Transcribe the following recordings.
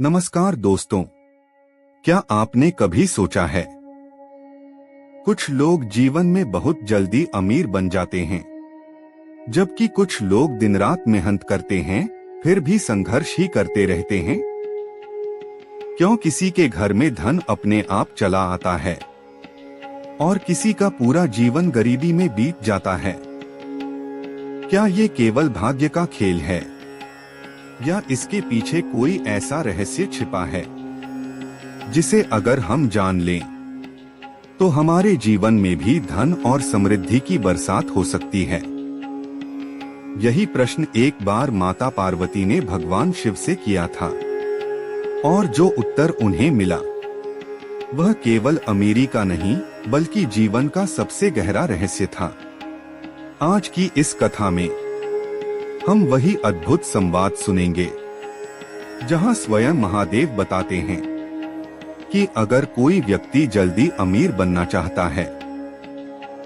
नमस्कार दोस्तों, क्या आपने कभी सोचा है कुछ लोग जीवन में बहुत जल्दी अमीर बन जाते हैं, जबकि कुछ लोग दिन रात मेहनत करते हैं फिर भी संघर्ष ही करते रहते हैं। क्यों किसी के घर में धन अपने आप चला आता है और किसी का पूरा जीवन गरीबी में बीत जाता है? क्या ये केवल भाग्य का खेल है या इसके पीछे कोई ऐसा रहस्य छिपा है जिसे अगर हम जान लें तो हमारे जीवन में भी धन और समृद्धि की बरसात हो सकती है? यही प्रश्न एक बार माता पार्वती ने भगवान शिव से किया था और जो उत्तर उन्हें मिला वह केवल अमीरी का नहीं बल्कि जीवन का सबसे गहरा रहस्य था। आज की इस कथा में हम वही अद्भुत संवाद सुनेंगे जहां स्वयं महादेव बताते हैं कि अगर कोई व्यक्ति जल्दी अमीर बनना चाहता है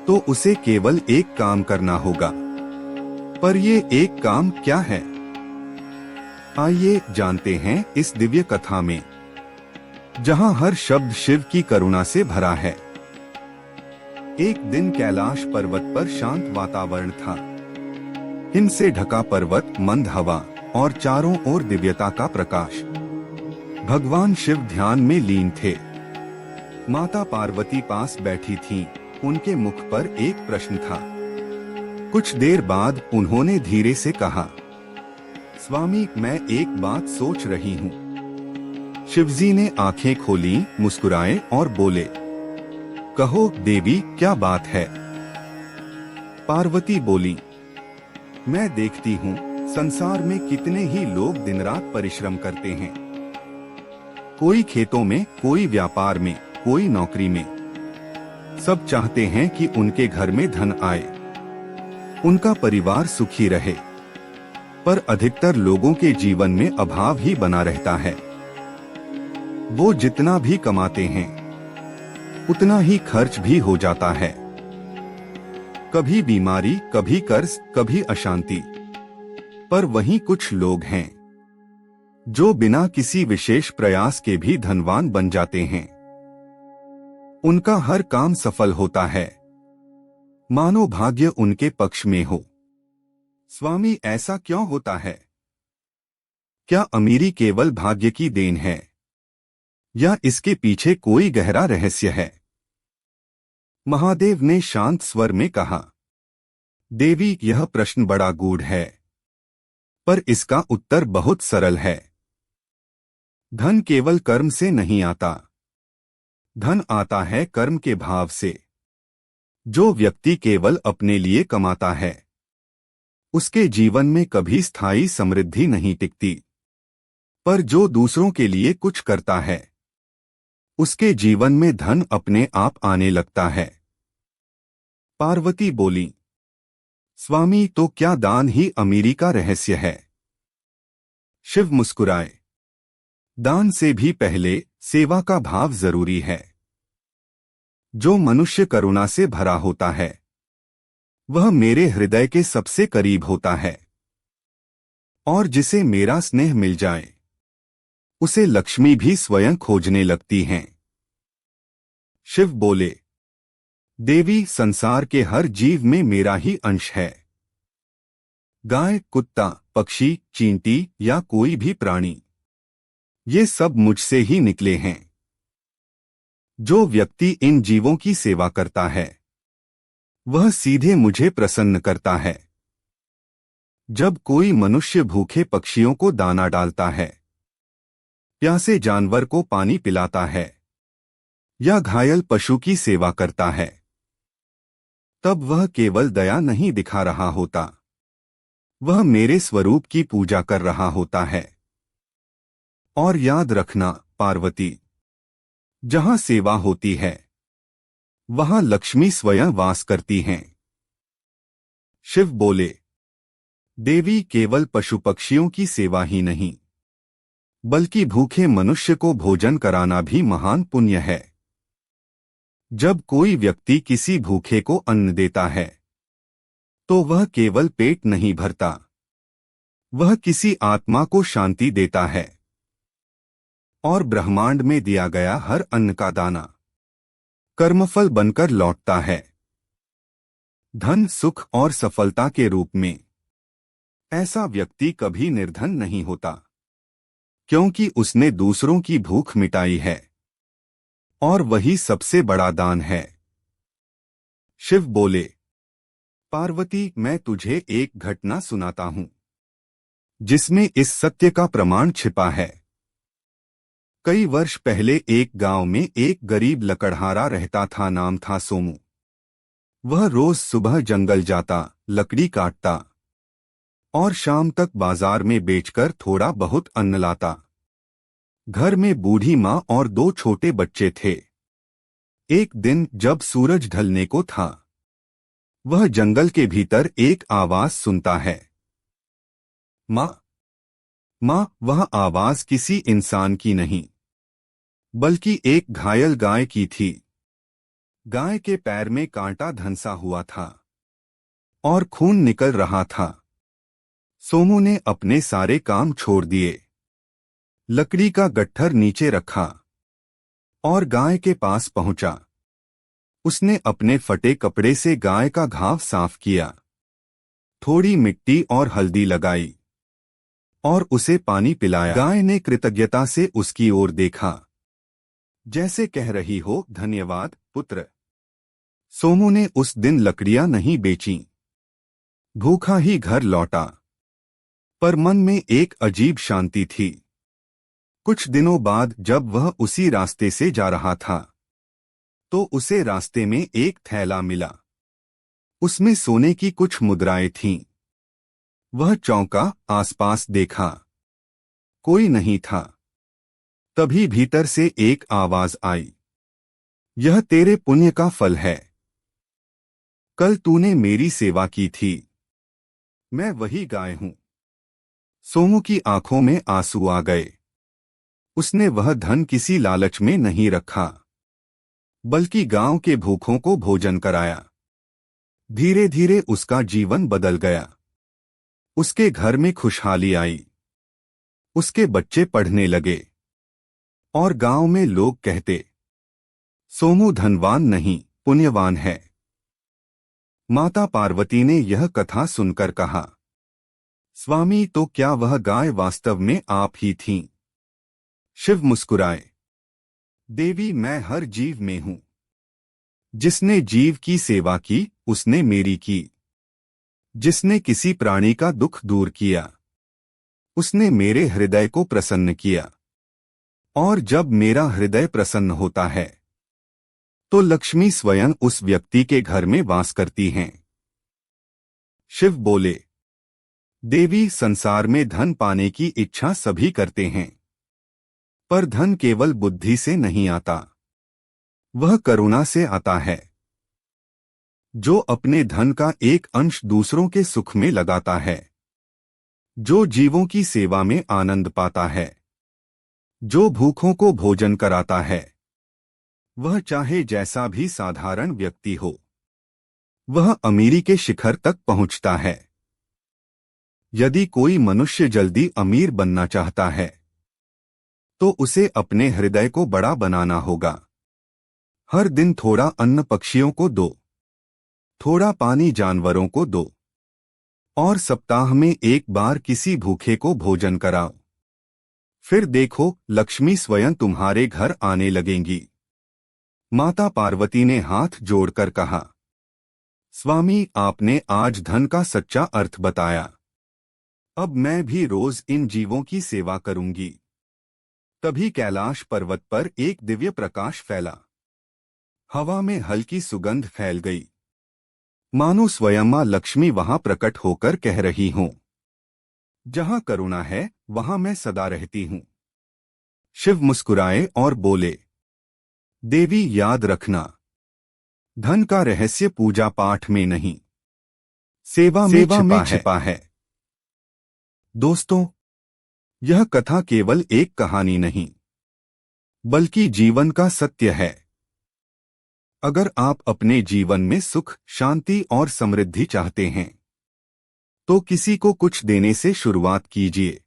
तो उसे केवल एक काम करना होगा। पर ये एक काम क्या है? आइए जानते हैं इस दिव्य कथा में, जहां हर शब्द शिव की करुणा से भरा है। एक दिन कैलाश पर्वत पर शांत वातावरण था। हिम से ढका पर्वत, मंद हवा और चारों ओर दिव्यता का प्रकाश। भगवान शिव ध्यान में लीन थे। माता पार्वती पास बैठी थीं। उनके मुख पर एक प्रश्न था। कुछ देर बाद उन्होंने धीरे से कहा, स्वामी, मैं एक बात सोच रही हूँ। शिवजी ने आंखें खोली, मुस्कुराए और बोले, कहो देवी, क्या बात है? पार्वती बोली, मैं देखती हूँ संसार में कितने ही लोग दिन रात परिश्रम करते हैं। कोई खेतों में, कोई व्यापार में, कोई नौकरी में। सब चाहते हैं कि उनके घर में धन आए, उनका परिवार सुखी रहे। पर अधिकतर लोगों के जीवन में अभाव ही बना रहता है। वो जितना भी कमाते हैं उतना ही खर्च भी हो जाता है। कभी बीमारी, कभी कर्ज, कभी अशांति। पर वहीं कुछ लोग हैं जो बिना किसी विशेष प्रयास के भी धनवान बन जाते हैं। उनका हर काम सफल होता है, मानो भाग्य उनके पक्ष में हो। स्वामी, ऐसा क्यों होता है? क्या अमीरी केवल भाग्य की देन है या इसके पीछे कोई गहरा रहस्य है? महादेव ने शांत स्वर में कहा, देवी, यह प्रश्न बड़ा गूढ़ है, पर इसका उत्तर बहुत सरल है। धन केवल कर्म से नहीं आता। धन आता है कर्म के भाव से। जो व्यक्ति केवल अपने लिए कमाता है उसके जीवन में कभी स्थायी समृद्धि नहीं टिकती। पर जो दूसरों के लिए कुछ करता है उसके जीवन में धन अपने आप आने लगता है। पार्वती बोली, स्वामी, तो क्या दान ही अमीरी का रहस्य है? शिव मुस्कुराए, दान से भी पहले सेवा का भाव जरूरी है। जो मनुष्य करुणा से भरा होता है वह मेरे हृदय के सबसे करीब होता है। और जिसे मेरा स्नेह मिल जाए उसे लक्ष्मी भी स्वयं खोजने लगती हैं। शिव बोले, देवी, संसार के हर जीव में मेरा ही अंश है। गाय, कुत्ता, पक्षी, चींटी या कोई भी प्राणी, ये सब मुझसे ही निकले हैं। जो व्यक्ति इन जीवों की सेवा करता है वह सीधे मुझे प्रसन्न करता है। जब कोई मनुष्य भूखे पक्षियों को दाना डालता है, प्यासे जानवर को पानी पिलाता है या घायल पशु की सेवा करता है, तब वह केवल दया नहीं दिखा रहा होता, वह मेरे स्वरूप की पूजा कर रहा होता है। और याद रखना पार्वती, जहां सेवा होती है वहां लक्ष्मी स्वयं वास करती हैं। शिव बोले, देवी, केवल पशु पक्षियों की सेवा ही नहीं बल्कि भूखे मनुष्य को भोजन कराना भी महान पुण्य है। जब कोई व्यक्ति किसी भूखे को अन्न देता है तो वह केवल पेट नहीं भरता, वह किसी आत्मा को शांति देता है। और ब्रह्मांड में दिया गया हर अन्न का दाना कर्मफल बनकर लौटता है, धन, सुख और सफलता के रूप में। ऐसा व्यक्ति कभी निर्धन नहीं होता, क्योंकि उसने दूसरों की भूख मिटाई है, और वही सबसे बड़ा दान है। शिव बोले, पार्वती, मैं तुझे एक घटना सुनाता हूं, जिसमें इस सत्य का प्रमाण छिपा है। कई वर्ष पहले एक गांव में एक गरीब लकड़हारा रहता था। नाम था सोमू। वह रोज सुबह जंगल जाता, लकड़ी काटता और शाम तक बाजार में बेचकर थोड़ा बहुत अन्न लाता। घर में बूढ़ी माँ और 2 छोटे बच्चे थे। एक दिन जब सूरज ढलने को था, वह जंगल के भीतर एक आवाज सुनता है, माँ, माँ। वह आवाज किसी इंसान की नहीं, बल्कि एक घायल गाय की थी। गाय के पैर में कांटा धंसा हुआ था और खून निकल रहा था। सोमू ने अपने सारे काम छोड़ दिए, लकड़ी का गट्ठर नीचे रखा और गाय के पास पहुंचा। उसने अपने फटे कपड़े से गाय का घाव साफ किया, थोड़ी मिट्टी और हल्दी लगाई और उसे पानी पिलाया। गाय ने कृतज्ञता से उसकी ओर देखा, जैसे कह रही हो, धन्यवाद पुत्र। सोमू ने उस दिन लकड़ियां नहीं बेचीं, भूखा ही घर लौटा, पर मन में एक अजीब शांति थी। कुछ दिनों बाद जब वह उसी रास्ते से जा रहा था, तो उसे रास्ते में एक थैला मिला। उसमें सोने की कुछ मुद्राएं थीं। वह चौंका, आसपास देखा, कोई नहीं था। तभी भीतर से एक आवाज आई, यह तेरे पुण्य का फल है। कल तूने मेरी सेवा की थी, मैं वही गाय हूं। सोमू की आंखों में आंसू आ गए। उसने वह धन किसी लालच में नहीं रखा, बल्कि गांव के भूखों को भोजन कराया। धीरे धीरे उसका जीवन बदल गया। उसके घर में खुशहाली आई, उसके बच्चे पढ़ने लगे और गांव में लोग कहते, सोमू धनवान नहीं, पुण्यवान है। माता पार्वती ने यह कथा सुनकर कहा, स्वामी, तो क्या वह गाय वास्तव में आप ही थीं? शिव मुस्कुराए, देवी, मैं हर जीव में हूं। जिसने जीव की सेवा की, उसने मेरी की। जिसने किसी प्राणी का दुख दूर किया, उसने मेरे हृदय को प्रसन्न किया। और जब मेरा हृदय प्रसन्न होता है, तो लक्ष्मी स्वयं उस व्यक्ति के घर में वास करती हैं। शिव बोले, देवी, संसार में धन पाने की इच्छा सभी करते हैं, पर धन केवल बुद्धि से नहीं आता, वह करुणा से आता है। जो अपने धन का एक अंश दूसरों के सुख में लगाता है, जो जीवों की सेवा में आनंद पाता है, जो भूखों को भोजन कराता है, वह चाहे जैसा भी साधारण व्यक्ति हो, वह अमीरी के शिखर तक पहुंचता है। यदि कोई मनुष्य जल्दी अमीर बनना चाहता है, तो उसे अपने हृदय को बड़ा बनाना होगा। हर दिन थोड़ा अन्न पक्षियों को दो, थोड़ा पानी जानवरों को दो, और सप्ताह में एक बार किसी भूखे को भोजन कराओ। फिर देखो, लक्ष्मी स्वयं तुम्हारे घर आने लगेंगी। माता पार्वती ने हाथ जोड़कर कहा, स्वामी, आपने आज धन का सच्चा अर्थ बताया। अब मैं भी रोज इन जीवों की सेवा करूंगी। तभी कैलाश पर्वत पर एक दिव्य प्रकाश फैला। हवा में हल्की सुगंध फैल गई, मानो स्वयं मां लक्ष्मी वहां प्रकट होकर कह रही हों, जहां करुणा है, वहां मैं सदा रहती हूं। शिव मुस्कुराए और बोले, देवी, याद रखना, धन का रहस्य पूजा पाठ में नहीं, सेवा में छिपा है। दोस्तों, यह कथा केवल एक कहानी नहीं, बल्कि जीवन का सत्य है। अगर आप अपने जीवन में सुख, शांति और समृद्धि चाहते हैं, तो किसी को कुछ देने से शुरुआत कीजिए,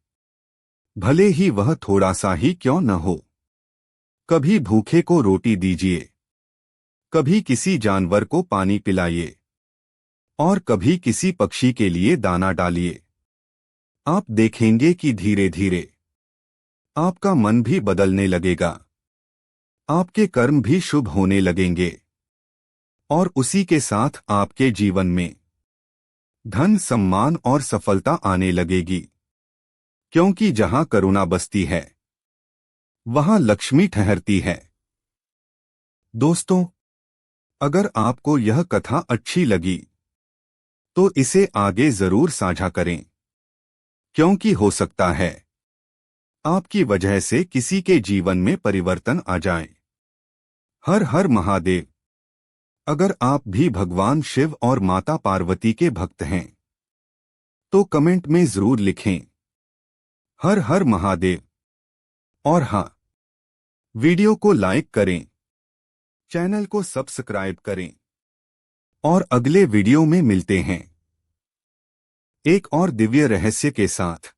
भले ही वह थोड़ा सा ही क्यों न हो। कभी भूखे को रोटी दीजिए, कभी किसी जानवर को पानी पिलाइए और कभी किसी पक्षी के लिए दाना डालिए। आप देखेंगे कि धीरे धीरे आपका मन भी बदलने लगेगा, आपके कर्म भी शुभ होने लगेंगे और उसी के साथ आपके जीवन में धन, सम्मान और सफलता आने लगेगी। क्योंकि जहां करुणा बसती है वहां लक्ष्मी ठहरती है। दोस्तों, अगर आपको यह कथा अच्छी लगी तो इसे आगे जरूर साझा करें, क्योंकि हो सकता है आपकी वजह से किसी के जीवन में परिवर्तन आ जाए। हर हर महादेव। अगर आप भी भगवान शिव और माता पार्वती के भक्त हैं तो कमेंट में जरूर लिखें हर हर महादेव। और हाँ, वीडियो को लाइक करें, चैनल को सब्सक्राइब करें और अगले वीडियो में मिलते हैं एक और दिव्य रहस्य के साथ।